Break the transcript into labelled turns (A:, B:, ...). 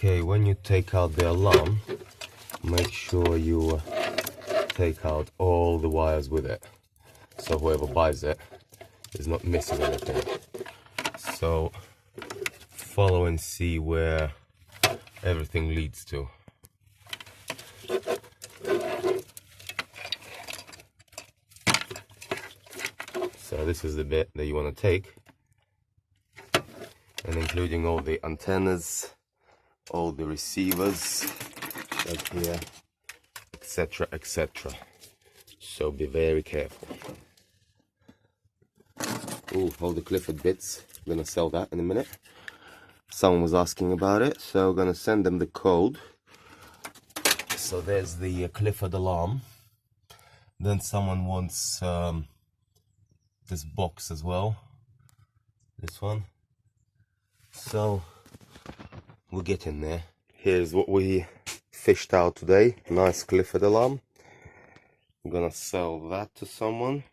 A: Okay, when you take out the alarm, make sure you take out all the wires with it, so whoever buys it is not missing anything. So follow and see where everything leads to. So this is the bit that you want to take, and including all the antennas, all the receivers like here, etc, etc. So be very careful. Oh, all the Clifford bits, I'm gonna sell that in a minute. Someone was asking about it, so I'm gonna send them the code. So there's the Clifford Alarm. Then someone wants this box as well, this one. So we'll get in there. Here's what we fished out today. Nice Clifford Alarm. I'm gonna sell that to someone.